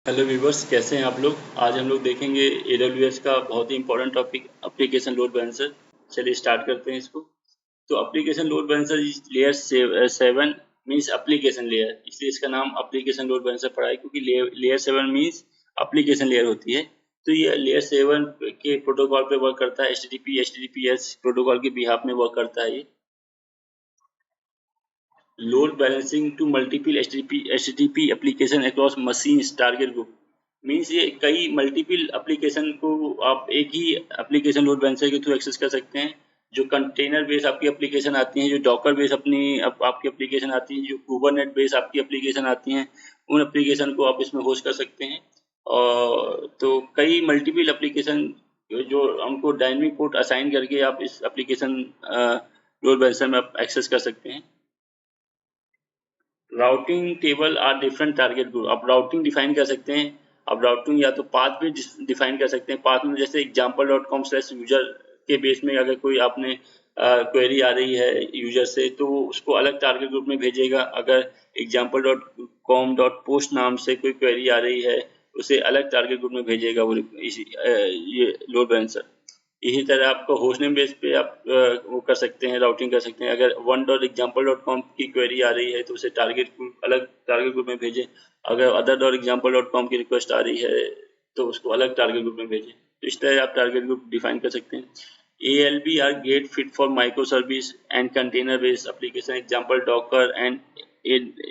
Hello viewers, कैसे हैं आप लोग। आज हम लोग देखेंगे AWS का बहुत ही important topic application load balancer. चलिए स्टार्ट करते हैं इसको। तो application load balancer layer 7 means application layer, इसलिए इसका नाम एप्लीकेशन लोड बैलेंसर पड़ा है क्योंकि लेयर 7 मीन्स एप्लीकेशन लेयर होती है। तो ये लेयर 7 के प्रोटोकॉल पे वर्क करता है। HTTPS प्रोटोकॉल के बिहाफ में वर्क करता है ये। Load balancing to multiple HTTP application across machines target group means ये कई मल्टीपल एप्लीकेशन को आप एक ही एप्लीकेशन लोड बैलेंसर के थ्रू एक्सेस कर सकते हैं। जो कंटेनर बेस आपकी एप्लीकेशन आती हैं, जो डॉकर बेस आपकी एप्लीकेशन आती हैं, जो कुबरनेट बेस आपकी एप्लीकेशन आती हैं, उन एप्लीकेशन को आप इसमें होस्ट कर सकते हैं। और तो कई मल्टीपल एप्लीकेशन जो हमको डायनेमिक पोर्ट असाइन करके आप इस एप्लीकेशन लोड बैलेंसर में आप एक्सेस कर सकते हैं। Routing table are different target group. आप राउटिंग डिफाइन कर सकते हैं। आप राउटिंग या तो पाथ भी डिफाइन कर सकते हैं। पाथ में जैसे example.com/यूजर के बेस में अगर कोई आपने क्वेरी आ रही है यूजर से तो वो उसको अलग टारगेट ग्रुप में भेजेगा। अगर example.com.post नाम से कोई क्वेरी आ रही है उसे अलग टारगेट ग्रुप में भेजेगा वो ये लोड बैलेंसर। इसी तरह आपको होस्ट नेम बेस पे आप वो कर सकते हैं, राउटिंग कर सकते हैं। अगर one.example.com की क्वेरी आ रही है तो उसे अलग टारगेट ग्रुप में भेजें। अगर other.example.com की रिक्वेस्ट आ रही है तो उसको अलग टारगेट ग्रुप में भेजें। तो इस तरह आप टारगेट ग्रुप डिफाइन कर सकते हैं। ALB are great fit for micro service and container based application, example docker and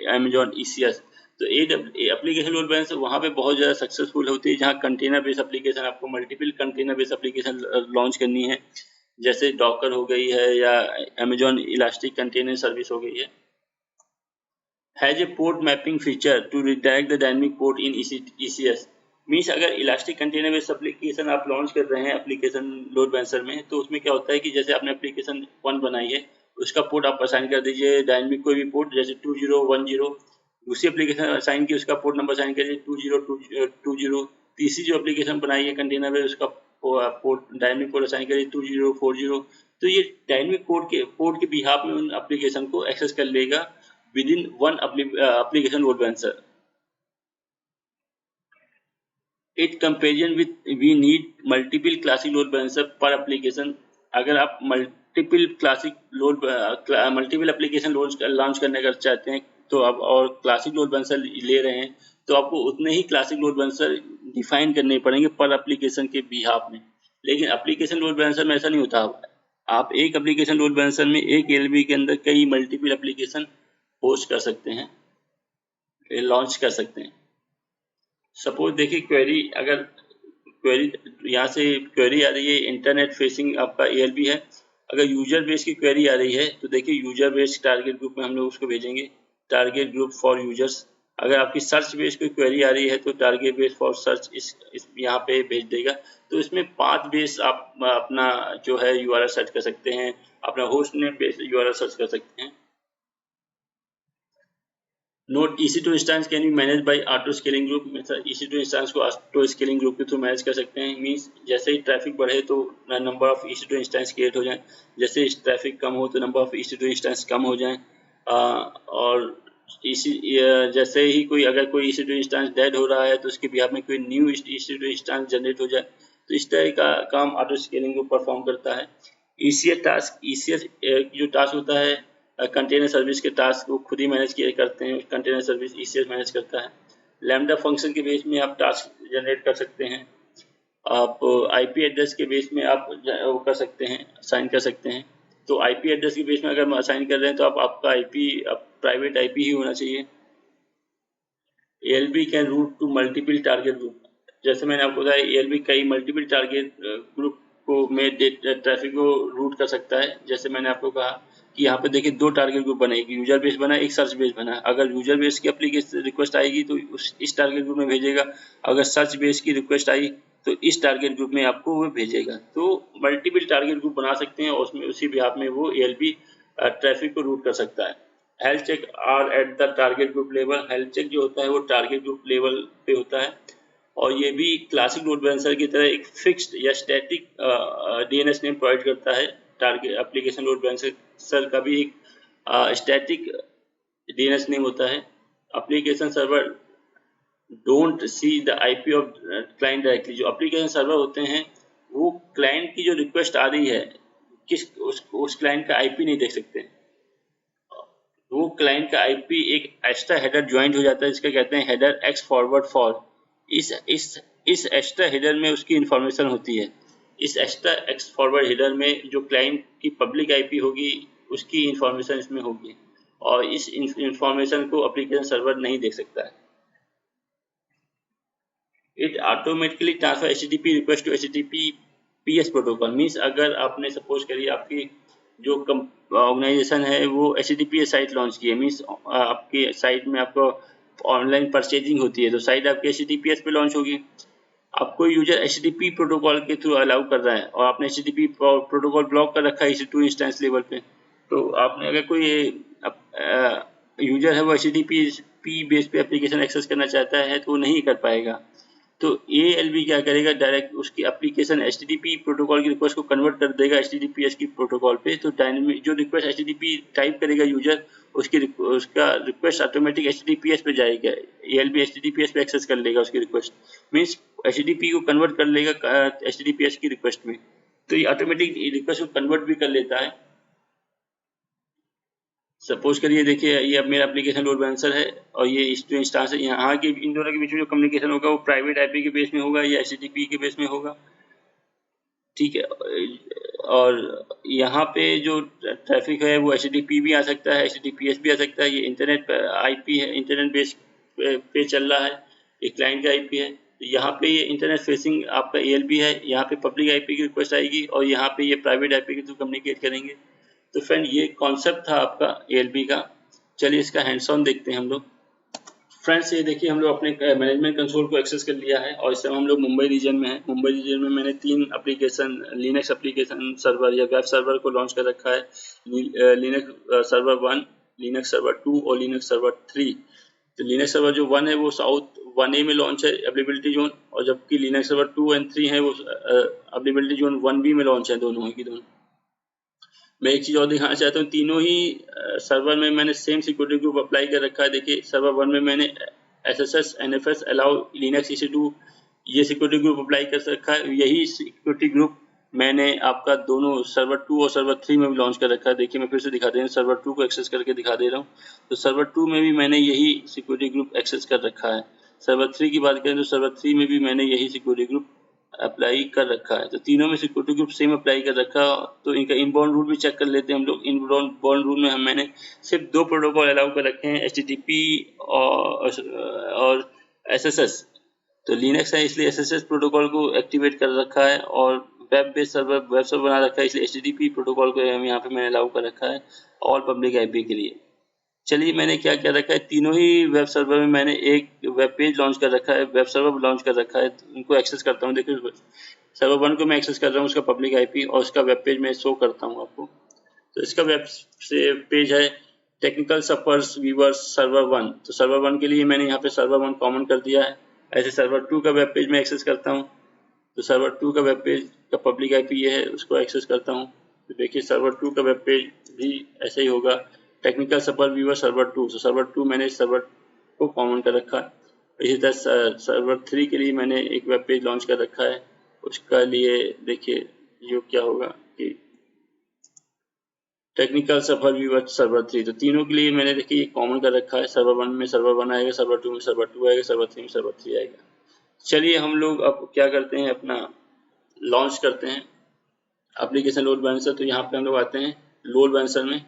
Amazon ECS। तो एप्लीकेशन लोड बैलेंसर वहाँ पे बहुत ज़्यादा सक्सेसफुल होती है जहाँ कंटेनर बेस्ड एप्लीकेशन आपको multiple container based application launch करनी है, जैसे डॉकर हो गई है या Amazon इलास्टिक कंटेनर सर्विस हो गई है। Has a port mapping feature to redirect the dynamic port in ECS means अगर इलास्टिक कंटेनर बेस्ड एप्लीकेशन आप लॉन्च कर रहे हैं एप्लीकेशन लोड बैलेंसर में तो उसमें क्या होता है कि जैसे आपने एप्लीकेशन 1 बनाई है उसका पोर्ट आप असाइन कर दीजिए डायनेमिक कोई भी पोर्ट जैसे 2010। दूसरी एप्लीकेशन असाइन की उसका पोर्ट नंबर असाइन करिए 2020। तीसरी जो एप्लीकेशन बनाई है कंटेनर में उसका पोर्ट डायनेमिक पोर्ट असाइन करिए 2040। तो ये डायनेमिक पोर्ट के बिहाफ में उन एप्लीकेशन को एक्सेस कर लेगा within one application load balancer. It comparison with we need multiple classic load balancer per application। अगर आप मल्टीपल एप्लीकेशन लॉन्च करने का चाहते हैं तो आप और क्लासिक लोड बैलेंसर ले रहे हैं तो आपको उतने ही क्लासिक लोड बैलेंसर डिफाइन करने पड़ेंगे पर एप्लीकेशन के बिहाफ में। लेकिन एप्लीकेशन लोड बैलेंसर में ऐसा नहीं होता। आप एक एप्लीकेशन लोड बैलेंसर में एक एलबी के अंदर कई मल्टीपल एप्लीकेशन होस्ट कर सकते हैं, लॉन्च कर सकते हैं। सपोज देखिए क्वेरी यहाँ से क्वेरी आ रही है, इंटरनेट फेसिंग आपका ALB है। अगर यूजर बेस की क्वेरी आ रही है तो देखिए यूजर बेस टारगेट ग्रुप में हम लोग उसको भेजेंगे, टारगेट ग्रुप फॉर यूजर्स। अगर आपकी सर्च बेस की क्वेरी आ रही है तो टारगेट बेस फॉर सर्च इस यहाँ पे भेज देगा। तो इसमें पाथ बेस आप अपना जो है URL सर्च कर सकते हैं, अपना host name base URL search कर सकते हैं। Note EC2 instance can be manage by auto scaling group. EC2 instance को ऑटो स्केलिंग ग्रुप के थ्रू मैनेज कर सकते हैं। मींस जैसे ही ट्रैफिक बढ़े तो number of EC2 instance create हो जाए, जैसे ट्रैफिक कम हो तो नंबर ऑफ EC2 इंस्टेंस कम हो जाए। और जैसे ही अगर कोई EC2 इंस्टेंस डेड हो रहा है तो उसके बिहाफ में कोई न्यू EC2 इंस्टेंस जनरेट हो जाए। तो इस तरह का काम ऑटो स्केलिंग ग्रुप परफॉर्म करता है। ECS जो टास्क होता है कंटेनर सर्विस के टास्क को खुद ही मैनेज करते हैं, कंटेनर सर्विस ECS मैनेज करता है। लैम्डा फंक्शन के बेस में आप टास्क जनरेट कर सकते हैं। आप IP एड्रेस के बेस में आप वो कर सकते हैं, असाइन कर सकते हैं। तो IP एड्रेस के बेस में अगर असाइन कर रहे हैं तो आपका IP प्राइवेट IP ही होना चाहिए। ALB can route to multiple target group. जैसे मैंने आपको बताया ALB कई मल्टीपल टारगेट ग्रुप को में ट्रैफिक को रूट कर सकता है। जैसे मैंने आपको कहा कि यहाँ पे देखिए 2 टारगेट ग्रुप बने, एक यूजर बेस बना, एक सर्च बेस बना। अगर यूजर बेस की एप्लीकेशन रिक्वेस्ट आएगी तो इस टारगेट ग्रुप में भेजेगा, अगर सर्च बेस की रिक्वेस्ट आई तो इस टारगेट ग्रुप में आपको वो भेजेगा। तो मल्टीपल टारगेट ग्रुप बना सकते हैं और उसमें उसी बिहाफ में वो ALB ट्रैफिक को रूट कर सकता है। Health check are at the target group level. Health check जो होता है वो टारगेट ग्रुप लेवल पे होता है और ये भी क्लासिक लोड बैलेंसर की तरह एक फिक्स्ड या स्टैटिक DNS नेम प्रोवाइड करता है। टारगेट एप्लीकेशन लोड बैलेंसर का भी एक स्टैटिक DNS नेम होता है। Application server don't see the IP of client directly. जो एप्लीकेशन सर्वर होते हैं वो क्लाइंट की जो रिक्वेस्ट आ रही है उस क्लाइंट का आईपी नहीं देख सकते। वो क्लाइंट का आईपी एक एक्स्ट्रा हेडर ज्वाइंट हो जाता है जिसका कहते हैं हेडर एक्स फॉरवर्ड फॉर। इस इस इस एक्स्ट्रा हेडर में उसकी इंफॉर्मेशन होती है। इस एक्स्ट्रा एक्स फॉरवर्ड हेडर में जो क्लाइंट की पब्लिक आईपी होगी उसकी इंफॉर्मेशन इसमें होगी और इस इंफॉर्मेशन को एप्लीकेशन सर्वर नहीं देख सकता है। It automatically transfer HTTP request to HTTP PS protocol. Means अगर आपने सपोज करिए आपकी जो ऑर्गेनाइजेशन है वो HTTP साइट लॉन्च की है, मीन्स आपकी साइट में आपको ऑनलाइन परचेजिंग होती है तो साइट आपकी HTTPS पे लॉन्च होगी। आपको यूजर HTTP प्रोटोकॉल के थ्रू अलाउ कर रहा है और आपने HTTP प्रोटोकॉल ब्लॉक कर रखा है EC2 इंस्टेंस लेवल पे। तो आपने अगर कोई यूजर है वो HTTP बेस पे एप्लीकेशन एक्सेस करना चाहता है तो वो नहीं कर पाएगा। तो ALB क्या करेगा, डायरेक्ट उसकी एप्लीकेशन HTTP प्रोटोकॉल की रिक्वेस्ट को कन्वर्ट कर देगा HTTPS की प्रोटोकॉल पे। तो डायनेमिक जो रिक्वेस्ट HTTP टाइप करेगा यूजर उसका रिक्वेस्ट ऑटोमेटिक HTTPS पे जाएगा। ALB HTTPS पे एक्सेस कर लेगा उसकी रिक्वेस्ट, मीन्स HTTP को कन्वर्ट कर लेगा HTTPS की रिक्वेस्ट में। तो ये ऑटोमेटिक रिक्वेस्ट को कन्वर्ट भी कर लेता है। सपोज करिए देखिए ये अब मेरा एप्लीकेशन लोड बैलेंसर है और ये इस जो इंस्टांस है यहाँ के इन दोनों के बीच में जो कम्युनिकेशन होगा वो प्राइवेट आईपी के बेस में होगा या HTTP के बेस में होगा, ठीक है। और यहाँ पे जो ट्रैफिक है वो HTTP भी आ सकता है, HTTPS भी आ सकता है। ये इंटरनेट आईपी है, इंटरनेट बेस पे चल रहा है, एक क्लाइंट का आईपी है। तो यहाँ पे ये इंटरनेट फेसिंग आपका ALB है, यहाँ पे पब्लिक आईपी की रिक्वेस्ट आएगी और यहाँ पे ये प्राइवेट आईपी के थ्रू कम्युनिकेट करेंगे। तो फ्रेंड ये कॉन्सेप्ट था आपका ALB का। चलिए इसका हैंड्स ऑन देखते हैं हम लोग। फ्रेंड्स ये देखिए हम लोग अपने मैनेजमेंट कंसोल को एक्सेस कर लिया है और इस समय हम लोग मुंबई रीजन में हैं। मुंबई रीजन में मैंने 3 एप्लीकेशन लिनक्स एप्लीकेशन सर्वर या वेब सर्वर को लॉन्च कर रखा है। लिनक्स सर्वर 1, लिनक्स सर्वर 2 और लिनक्स सर्वर 3। तो लिनक्स सर्वर जो 1 है वो साउथ 1A में लॉन्च है अवेलेबिलिटी जोन, और जबकि लिनक्स सर्वर 2 एंड 3 है वो अवेलेबिलिटी जोन 1B में लॉन्च है, दोनों की दोनों। मैं एक चीज़ और दिखाना चाहता हूँ, तीनों ही सर्वर में मैंने सेम सिक्योरिटी ग्रुप अप्लाई कर रखा है। देखिए सर्वर 1 में मैंने SSH NFS allow Linux EC2 ये सिक्योरिटी ग्रुप अप्लाई कर रखा है। यही सिक्योरिटी ग्रुप मैंने आपका दोनों सर्वर 2 और सर्वर 3 में भी लॉन्च कर रखा है। देखिए मैं फिर से दिखा दे रहा हूँ, सर्वर 2 को एक्सेस करके दिखा दे रहा हूँ। तो सर्वर 2 में भी मैंने यही सिक्योरिटी ग्रुप एक्सेस कर रखा है। सर्वर 3 की बात करें तो सर्वर 3 में भी मैंने यही सिक्योरिटी ग्रुप अप्लाई कर रखा है। तो तीनों में सिक्योरिटी ग्रुप सेम अप्लाई कर रखा है। तो इनका इनबाउंड रूल भी चेक कर लेते हैं हम लोग। इनबाउंड रूल में मैंने सिर्फ 2 प्रोटोकॉल अलाउ कर रखे हैं, HTTP और SSH। तो लिनक्स है इसलिए SSH प्रोटोकॉल को एक्टिवेट कर रखा है और वेब सर्वर बना रखा है इसलिए HTTP प्रोटोकॉल को यहाँ पे मैंने अलाउ कर रखा है ऑल पब्लिक आईपी के लिए। चलिए मैंने क्या क्या रखा है, तीनों ही वेब सर्वर में मैंने एक वेब पेज लॉन्च कर रखा है, वेब सर्वर लॉन्च कर रखा है। उनको एक्सेस करता हूँ। देखिए सर्वर 1 को मैं एक्सेस कर रहा हूँ, उसका पब्लिक आईपी और उसका वेब पेज मैं शो करता हूँ आपको। तो इसका वेब से पेज है टेक्निकल सपोर्ट व्यूअर्स सर्वर 1। तो सर्वर 1 के लिए मैंने यहाँ पे सर्वर 1 कॉमन कर दिया है। ऐसे सर्वर 2 का वेब पेज मैं एक्सेस करता हूँ। तो सर्वर 2 का वेब पेज का पब्लिक आईपी ये है, उसको एक्सेस करता हूँ। तो देखिए सर्वर 2 का वेब पेज भी ऐसे ही होगा, टेक्निकल सपोर्ट व्यूअर सर्वर 2। तो सर्वर 2 मैंने इस सर्वर को कॉमन कर रखा है। इसी तरह सर्वर 3 के लिए मैंने एक वेब पेज लॉन्च कर रखा है। उसका लिए देखिए जो क्या होगा कि टेक्निकल सपोर्ट व्यूअर सर्वर 3। तो तीनों के लिए मैंने देखिए ये कॉमन कर रखा है। सर्वर 1 में सर्वर 1 आएगा, सर्वर 2 में सर्वर 2 आएगा, सर्वर 3 में सर्वर 3 आएगा। चलिए हम लोग अब क्या करते हैं, अपना लॉन्च करते हैं एप्लीकेशन लोड बैलेंसर। तो यहाँ पे हम लोग आते हैं लोड बैलेंसर में,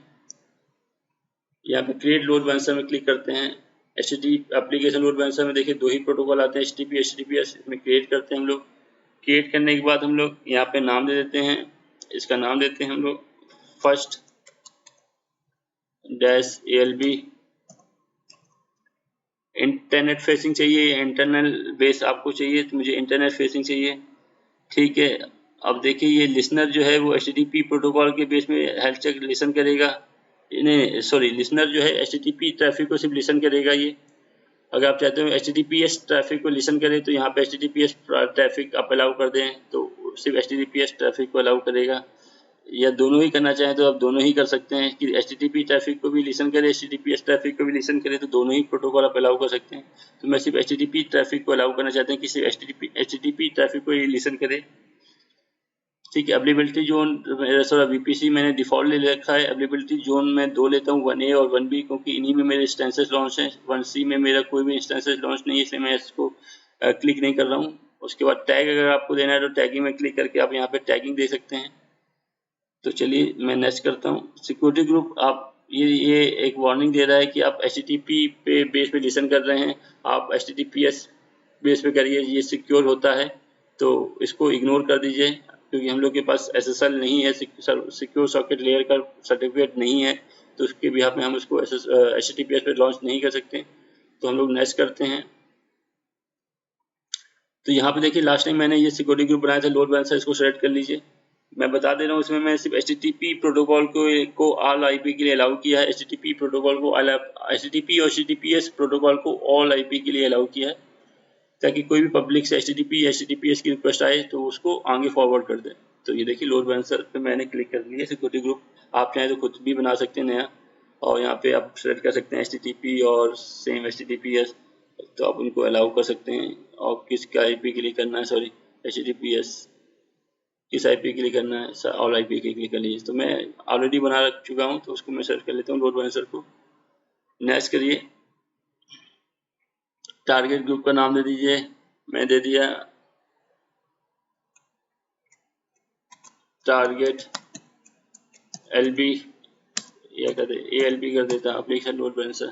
यहाँ पे क्रिएट लोड बैलेंसर में क्लिक करते हैं। HTTP एप्लीकेशन लोड बैलेंसर में देखिए 2 ही प्रोटोकॉल आते हैं, HTTP HTTPS। इसमें क्रिएट करते हैं हम लोग। क्रिएट करने के बाद हम लोग यहाँ पे नाम दे देते हैं, इसका नाम देते हैं हम लोग फर्स्ट -ALB। इंटरनेट फेसिंग चाहिए, इंटरनल बेस आपको चाहिए, तो मुझे इंटरनेट फेसिंग चाहिए, ठीक है। अब देखिए ये लिसनर जो है वो HTTP प्रोटोकॉल के बेस में हेल्थ चेक लिसन करेगा। नहीं सॉरी, लिसनर जो है HTTP ट्रैफिक को सिर्फ लिसन करेगा। ये अगर आप चाहते हो HTTPS ट्रैफिक को लिसन करें तो यहाँ पे HTTPS ट्रैफिक आप अलाउ कर दें तो सिर्फ HTTPS ट्रैफिक को अलाउ करेगा। या दोनों ही करना चाहें तो आप दोनों ही कर सकते हैं कि HTTP ट्रैफिक को भी लिसन करें, HTTPS ट्रैफिक को भी लिसन करें, तो दोनों ही प्रोटोकॉल आप अलाउ कर सकते हैं। तो मैं सिर्फ HTTP ट्रैफिक को अलाउ करना चाहते हैं कि सिर्फ HTTP ट्रैफिक को ही लिसन करे। ठीक है, अवेलेबिलिटी जोन सॉरी VPC मैंने डिफॉल्ट ले रखा है। अवेलेबिलिटी जोन मैं 2 लेता हूँ, 1A और 1B, क्योंकि इन्हीं में मेरे इंस्टेंसेस लॉन्च हैं। 1C में मेरा कोई भी इंस्टेंसेस लॉन्च नहीं है, इसलिए मैं इसको क्लिक नहीं कर रहा हूँ। उसके बाद टैग अगर आपको देना है तो टैगिंग में क्लिक करके आप यहाँ पे टैगिंग दे सकते हैं। तो चलिए मैं नेक्स्ट करता हूँ। सिक्योरिटी ग्रुप आप ये एक वार्निंग दे रहा है कि आप HTTP पे बेस पे लिसन कर रहे हैं, आप HTTPS बेस पे करिए, ये सिक्योर होता है, तो इसको इग्नोर कर दीजिए, क्योंकि हम लोग के पास SSL नहीं है, सिक्योर सॉकेट लेयर का सर्टिफिकेट नहीं है, तो उसके बिहाफ में हम उसको HTTPS पे लॉन्च नहीं कर सकते। तो हम लोग नेक्स्ट करते हैं। तो यहाँ पे देखिए लास्ट टाइम मैंने ये सिक्योरिटी ग्रुप बनाया था लोड बैलेंसर, इसको सेलेक्ट कर लीजिए। मैं बता दे रहा हूँ, इसमें मैं सिर्फ HTTP प्रोटोकॉल को ऑल IP के लिए अलाउ किया है, HTTP प्रोटोकॉल को HTTP और HTTPS प्रोटोकॉल को ऑल IP के लिए अलाउ किया है, ताकि कोई भी पब्लिक से HTTP या HTTPS की रिक्वेस्ट आए तो उसको आगे फॉरवर्ड कर दे। तो ये देखिए लोड बैलेंसर पे मैंने क्लिक कर लिया सिक्योरिटी ग्रुप। आप चाहें तो खुद भी बना सकते हैं नया, और यहाँ पे आप सेलेक्ट कर सकते हैं HTTP और सेम HTTPS, तो आप उनको अलाउ कर सकते हैं। और किसका IP के लिए करना है, सॉरी HTTPS किस IP के लिए करना है, ऑल IP के लिए कर लीजिए। तो मैं ऑलरेडी बना रख चुका हूँ, तो उसको मैं सेलेक्ट कर लेता हूँ लोड बैलेंसर को। नेक्स्ट करिए, टारगेट ग्रुप का नाम दे दीजिए, मैं दे दिया टारगेट LB, या कर दे ALB कर देता application load balancer.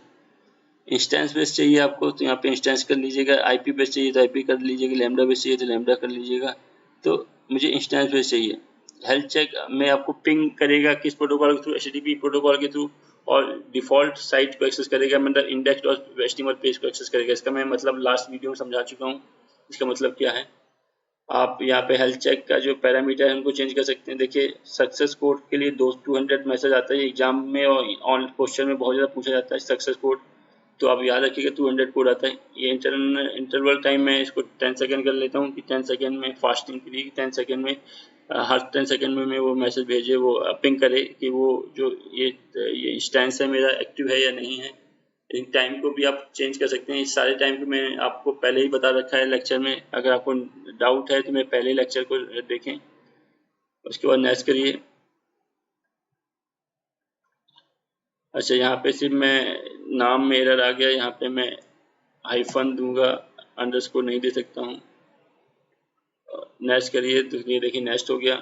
Instance base चाहिए आपको तो यहाँ पे इंस्टेंस कर लीजिएगा, IP बेस चाहिए तो IP कर लीजिएगा, लैम्डा बेस चाहिए तो लैम्डा कर लीजिएगा। तो मुझे इंस्टेंस बेस चाहिए। हेल्थ चेक में आपको पिंग करेगा किस प्रोटोकॉल के थ्रू, HTTP प्रोटोकॉल के थ्रू, और डिफॉल्ट साइट को एक्सेस करेगा, मतलब इंडेक्स और HTML पेज को एक्सेस करेगा। इसका मैं मतलब लास्ट वीडियो में समझा चुका हूँ, इसका मतलब क्या है। आप यहाँ पे हेल्थ चेक का जो पैरामीटर है उनको चेंज कर सकते हैं। देखिए सक्सेस कोड के लिए 200 मैसेज आता है एग्जाम में, और ऑन क्वेश्चन में बहुत ज़्यादा पूछा जाता है सक्सेस कोड, तो आप याद रखिएगा 200 कोड आता है। ये इंटरवल टाइम में इसको 10 सेकंड कर लेता हूँ कि 10 सेकंड में फास्टिंग के लिए 10 सेकंड में हर 10 सेकंड में वो मैसेज भेजे, वो पिंग करे कि वो जो ये इंस्टेंस है मेरा एक्टिव है या नहीं है। टाइम को भी आप चेंज कर सकते हैं। इस सारे टाइम को मैं आपको पहले ही बता रखा है लेक्चर में, अगर आपको डाउट है तो मैं पहले लेक्चर को देखें। उसके बाद नेक्स्ट करिए। अच्छा, यहाँ पे सिर्फ मैं नाम में एरर आ गया, यहाँ पे मैं हाइफन दूंगा, अंडरस्कोर नहीं दे सकता हूँ। नेक्स्ट करिए, तो ये देखिए नेक्स्ट हो गया।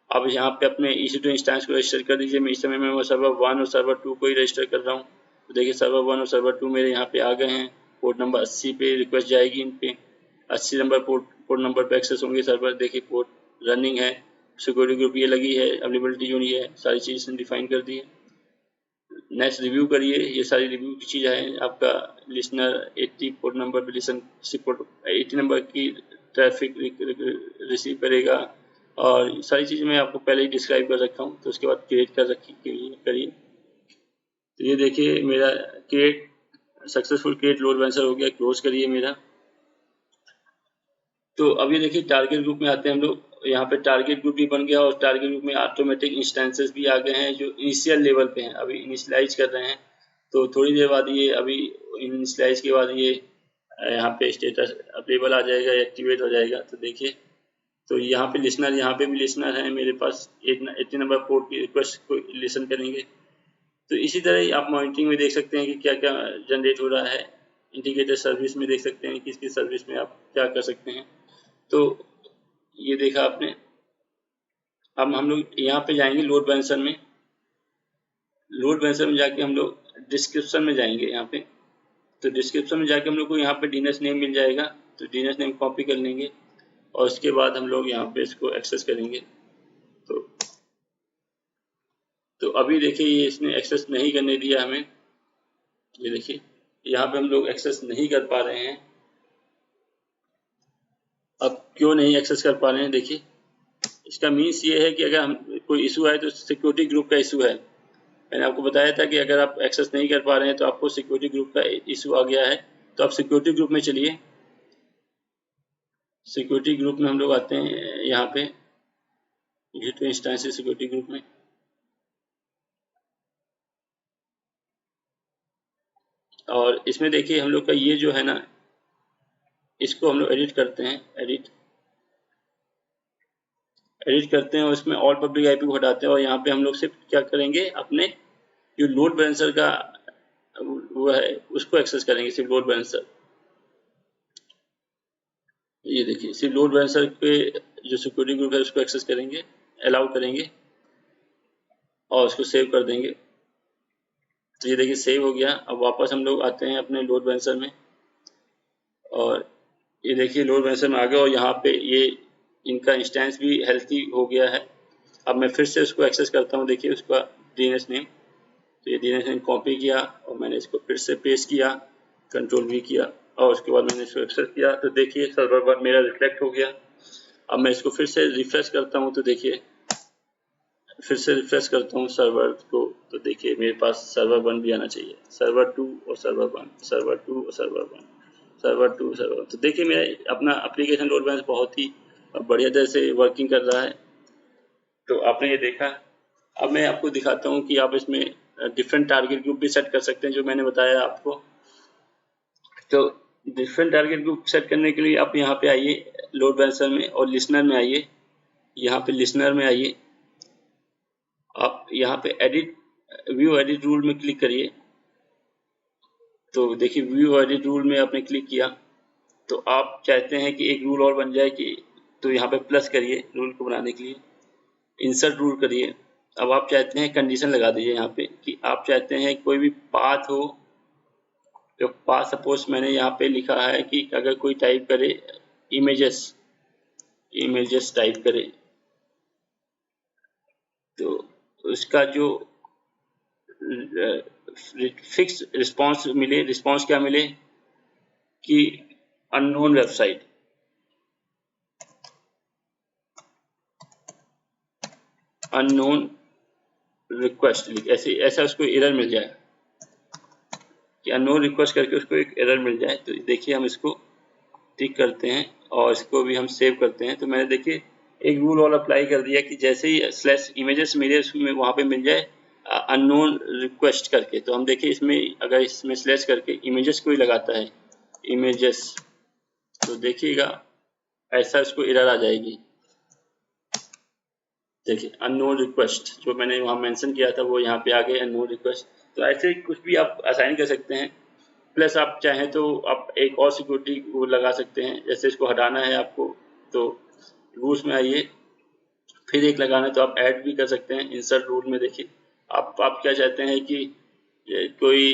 अब यहाँ पे अपने EC2 इंस्टेंस को रजिस्टर कर दीजिए। मैं इस समय मैं सर्वर 1 और सर्वर 2 को ही रजिस्टर कर रहा हूँ। तो देखिए सर्वर 1 और सर्वर 2 मेरे यहाँ पे आ गए हैं। पोर्ट नंबर 80 पे रिक्वेस्ट जाएगी, इन पे 80 नंबर पोर्ट नंबर पे एक्सेस होंगे सर्वर। देखिए पोर्ट रनिंग है, सिक्योरिटी ग्रुप ये लगी है, अवेलेबिलिटी जोन ये है, सारी चीज़ डिफाइन कर दी है। नेक्स्ट रिव्यू करिए, ये सारी रिव्यू की चीज़ है। आपका लिसनर 80 पोर्ट नंबर पे लिसन 80 नंबर की ट्रैफिक रिसीव करेगा, और सारी चीज़ मैं आपको पहले ही डिस्क्राइब कर रखा हूँ। तो उसके बाद क्रिएट कर रखी करिए। तो ये देखिए मेरा create successful create load balancer हो गया। क्लोज करिए मेरा। तो अब ये देखिए टारगेट ग्रुप में आते हैं हम लोग। यहाँ पे टारगेट ग्रुप भी बन गया, और टारगेट ग्रुप में ऑटोमेटिक इंस्टेंसेस भी आ गए हैं जो इनिशियल लेवल पे हैं, अभी इनिशियलाइज कर रहे हैं। तो थोड़ी देर बाद ये अभी इनिशियलाइज के बाद ये यहाँ पे स्टेटस अवेलेबल आ जाएगा, एक्टिवेट हो जाएगा। तो देखिए, तो यहाँ पे लिसनर, यहाँ पे भी लिसनर है मेरे पास, 80 नंबर पोर्ट की रिक्वेस्ट को लिसन करेंगे। तो इसी तरह ही आप मॉनिटरिंग में देख सकते हैं कि क्या क्या जनरेट हो रहा है। इंटीग्रेटेड सर्विस में देख सकते हैं किस किस सर्विस में आप क्या कर सकते हैं। तो ये देखा आपने। अब हम लोग यहाँ पे जाएंगे लोड बैलेंसर में। लोड बैलेंसर में जाके हम लोग डिस्क्रिप्शन में जाएंगे यहाँ पे। तो डिस्क्रिप्शन में जाके हम लोग को यहाँ पे DNS नेम मिल जाएगा, तो DNS नेम कॉपी कर लेंगे, और उसके बाद हम लोग यहाँ पे इसको एक्सेस करेंगे। तो अभी देखिए ये इसने एक्सेस नहीं करने दिया हमें। ये देखिए यहाँ पे हम लोग एक्सेस नहीं कर पा रहे हैं। अब क्यों नहीं एक्सेस कर पा रहे हैं, देखिए इसका मीन्स ये है कि अगर हम कोई इशू है तो सिक्योरिटी ग्रुप का इशू है। मैंने आपको बताया था कि अगर आप एक्सेस नहीं कर पा रहे हैं तो आपको सिक्योरिटी ग्रुप का इशू आ गया है। तो आप सिक्योरिटी ग्रुप में चलिए। सिक्योरिटी ग्रुप में हम लोग आते हैं यहाँ पे। ये तो इंस्टेंस सिक्योरिटी ग्रुप में। और इसमें देखिए हम लोग का ये जो है ना, इसको हम लोग एडिट करते हैं, एडिट करते हैं और इसमें ऑल पब्लिक आईपी को हटाते हैं और यहाँ पे हम लोग सिर्फ क्या करेंगे, अपने जो लोड बैलेंसर का वो है उसको एक्सेस करेंगे, सिर्फ लोड बैलेंसर। ये देखिए सिर्फ लोड बैलेंसर पे जो सिक्योरिटी ग्रुप है उसको एक्सेस करेंगे, अलाउ करेंगे और उसको सेव कर देंगे। तो ये देखिए सेव हो गया। अब वापस हम लोग आते हैं अपने लोड बैलेंसर में और ये देखिए लोड बैलेंसर में आ गया और यहाँ पे ये इनका इंस्टेंस भी हेल्थी हो गया है। अब मैं फिर से उसको एक्सेस करता हूँ, देखिए उसका डीएनएस नेम, तो ये डीएनएस नेम कॉपी किया और मैंने इसको फिर से पेस्ट किया, कंट्रोल वी किया और उसके बाद मैंने इसको एक्सेस किया। तो देखिए सर्वर 1 मेरा रिफ्लेक्ट हो गया। अब मैं इसको फिर से रिफ्रेश करता हूँ, तो देखिए फिर से रिफ्रेश करता हूँ सर्वर को, तो देखिए मेरे पास सर्वर 1 भी आना चाहिए, सर्वर 2 और सर्वर 1, सर्वर 2 और सर्वर 1, सर्वर 2 सर्वर 1। तो देखिए मेरा अपना एप्लीकेशन लोड बैलेंस बहुत ही बढ़िया तरह से वर्किंग कर रहा है। तो आपने ये देखा। अब मैं आपको दिखाता हूँ कि आप इसमें डिफरेंट टारगेट ग्रुप भी सेट कर सकते हैं, जो मैंने बताया आपको। तो डिफरेंट टारगेट ग्रुप सेट करने के लिए आप यहाँ पे आइए लोड बैलेंसर में और लिसनर में आइए, यहाँ पे लिसनर में आइए, आप यहाँ पे एडिट व्यू एडिट रूल में क्लिक करिए। तो देखिए व्यू एडिट रूल में आपने क्लिक किया तो आप चाहते हैं कि एक रूल और बन जाए कि, तो यहाँ पे प्लस करिए रूल को बनाने के लिए, इंसर्ट रूल करिए। अब आप चाहते हैं कंडीशन लगा दीजिए यहाँ पे कि आप चाहते हैं कोई भी पाथ हो, तो पाथ सपोज मैंने यहाँ पे लिखा है कि अगर कोई टाइप करे इमेजेस, इमेजेस टाइप करे तो उसका जो फिक्स रिस्पांस मिले, रिस्पांस क्या मिले कि अननोन वेबसाइट, अननोन रिक्वेस्ट, ऐसे ऐसा उसको एरर मिल जाए कि अननोन रिक्वेस्ट करके उसको एक एरर मिल जाए। तो देखिए हम इसको टिक करते हैं और इसको भी हम सेव करते हैं। तो मैंने देखिए एक रूल और अप्लाई कर दिया कि जैसे ही स्लैश इमेजेस मिले उसमें वहाँ पे मिल जाए अननोन रिक्वेस्ट करके। तो हम देखिए इसमें अगर इसमें स्लैश करके इमेजेस कोई लगाता है इमेजेस, तो देखिएगा ऐसा इसको एरर आ जाएगी। देखिए अननोन रिक्वेस्ट जो मैंने वहाँ मेंशन किया था वो यहाँ पे आ गए अननोन रिक्वेस्ट। तो ऐसे कुछ भी आप असाइन कर सकते हैं। प्लस आप चाहें तो आप एक और सिक्योरिटी वो लगा सकते हैं, जैसे इसको हटाना है आपको तो रूल्स में आइए, फिर एक लगाना है तो आप ऐड भी कर सकते हैं इंसर्ट रूल में। देखिए आप क्या चाहते हैं कि कोई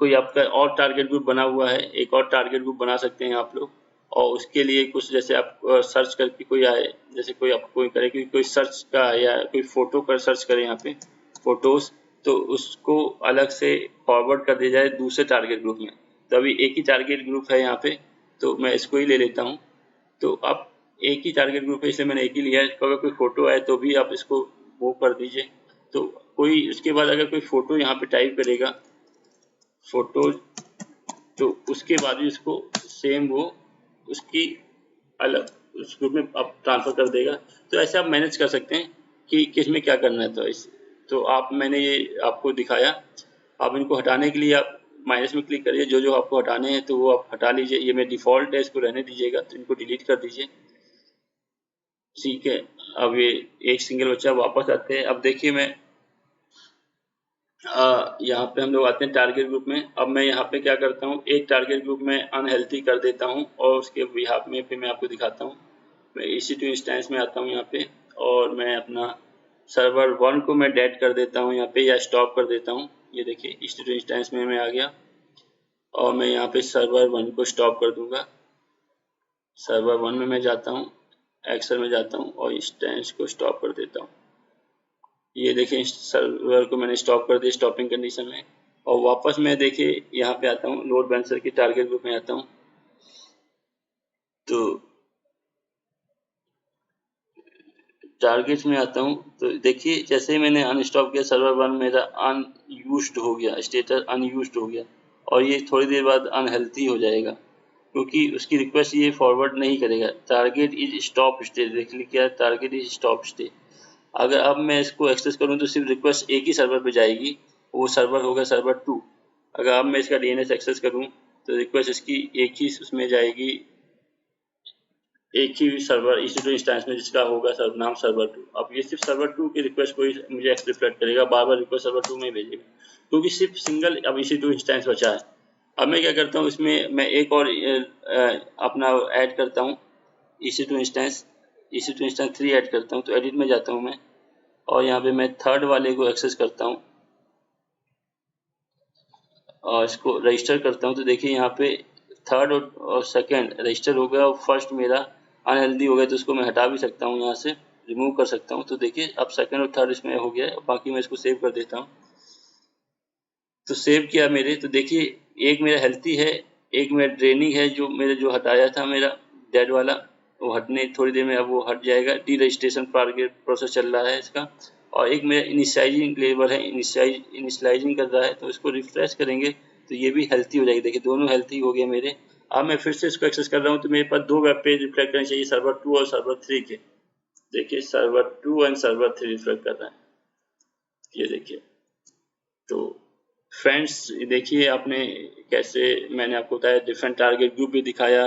कोई आपका और टारगेट ग्रुप बना हुआ है, एक और टारगेट ग्रुप बना सकते हैं आप लोग। और उसके लिए कुछ जैसे आप सर्च करके कोई आए, जैसे कोई आपको कोई करे कि कोई सर्च का या कोई फोटो का सर्च करे यहाँ पे फोटोज, तो उसको अलग से फॉरवर्ड कर दिया जाए दूसरे टारगेट ग्रुप में। तो अभी एक ही टारगेट ग्रुप है यहाँ पे, तो मैं इसको ही ले लेता हूँ। तो आप एक ही टारगेट ग्रुप है इसलिए मैंने एक ही लिया है। अगर कोई फोटो आए तो भी आप इसको वो कर दीजिए। तो कोई उसके बाद अगर कोई फोटो यहाँ पे टाइप करेगा फोटो, तो उसके बाद भी उसको सेम वो उसकी अलग उस ग्रुप में आप ट्रांसफर कर देगा। तो ऐसे आप मैनेज कर सकते हैं कि किस में क्या करना है। तो आप मैंने ये आपको दिखाया। आप इनको हटाने के लिए आप माइनस में क्लिक करिए, जो जो आपको हटाने हैं तो वो आप हटा लीजिए। ये मैं डिफ़ॉल्ट है, इसको रहने दीजिएगा, तो इनको डिलीट कर दीजिए। ठीक है, अब ये एक सिंगल बच्चा वापस आते हैं। अब देखिए मैं यहाँ पे हम लोग आते हैं टारगेट ग्रुप में। अब मैं यहाँ पे क्या करता हूँ, एक टारगेट ग्रुप में अनहेल्थी कर देता हूँ और उसके बिहाफ में फिर मैं आपको दिखाता हूँ। मैं EC2 इंस्टेंस में आता हूँ यहाँ पे और मैं अपना सर्वर 1 को मैं डेड कर देता हूँ यहाँ पे, या स्टॉप कर देता हूँ। ये देखिए EC2 इंस्टेंस में मैं आ गया और मैं यहाँ पे सर्वर 1 को स्टॉप कर दूंगा। सर्वर 1 में मैं जाता हूँ, एक्सेल में जाता हूँ और इंस्टेंस को स्टॉप कर देता हूँ। ये देखिए सर्वर को मैंने स्टॉप कर दिया स्टॉपिंग कंडीशन में। और वापस मैं देखिए यहाँ पे आता हूँ, लोड बैलेंसर की टारगेट ग्रुप में आता हूँ। तो टारगेट्स में आता हूँ तो देखिए जैसे ही मैंने अनस्टॉप किया सर्वर 1 मेरा अनयूज्ड हो गया, स्टेटस अनयूज्ड हो गया और ये थोड़ी देर बाद अनहेल्थी हो जाएगा। क्योंकि उसकी रिक्वेस्ट ये फॉरवर्ड नहीं करेगा। टारगेट इज स्टॉप स्टे, देख लीजिए क्या टारगेट इज स्टॉप स्टे। अगर अब मैं इसको एक्सेस करूं तो सिर्फ रिक्वेस्ट एक ही सर्वर पे जाएगी, वो सर्वर होगा सर्वर 2। अगर अब मैं इसका डीएनएस एक्सेस करूं तो रिक्वेस्ट इसकी एक ही उसमें जाएगी, एक ही सर्वर EC2 इंस्टेंस में, जिसका होगा सर्वर नाम सर्वर 2। अब ये सिर्फ सर्वर 2 की रिक्वेस्ट को ही मुझे रिफ्लेक्ट करेगा, बार बार रिक्वेस्ट सर्वर 2 में भेजेगा, क्योंकि सिर्फ सिंगल अब EC2 इंस्टेंस बचा है। अब मैं क्या करता हूँ, इसमें मैं एक और अपना ऐड करता हूँ EC2 instance, EC2 instance 3 add करता हूँ। तो एडिट में जाता हूँ मैं, और यहाँ पे मैं थर्ड वाले को एक्सेस करता हूँ और इसको रजिस्टर करता हूँ। तो देखिए यहाँ पे थर्ड और सेकंड रजिस्टर हो गया, और फर्स्ट मेरा अनहेल्दी हो गया, तो उसको मैं हटा भी सकता हूँ, यहाँ से रिमूव कर सकता हूँ। तो देखिए अब सेकंड और थर्ड इसमें हो गया है। बाकी मैं इसको सेव कर देता हूँ। तो सेव किया मेरे, तो देखिए एक मेरा हेल्थी है, एक मेरा ड्रेनिंग है, जो मेरे जो हटाया था मेरा डेड वाला, वो हटने थोड़ी देर में अब वो हट जाएगा। डी रजिस्ट्रेशन प्रोसेस चल रहा है इसका। और एक मेरा इनिशियलाइजिंग लेवल है, इनिशियलाइजिंग कर रहा है, तो इसको रिफ्रेश करेंगे तो ये भी हेल्थी हो जाएगी। देखिए दोनों हेल्थी हो गए मेरे। अब मैं फिर से इसको एक्सेस कर रहा हूँ, तो मेरे पास 2 वेब पेज रिफ्लेक्ट करने चाहिए, सर्वर 2 और सर्वर 3 के। देखिए सर्वर 2 एंड सर्वर 3 रिफ्लेक्ट कर रहा है, ये देखिए। तो फ्रेंड्स देखिए आपने कैसे, मैंने आपको बताया डिफरेंट टारगेट ग्रुप भी दिखाया,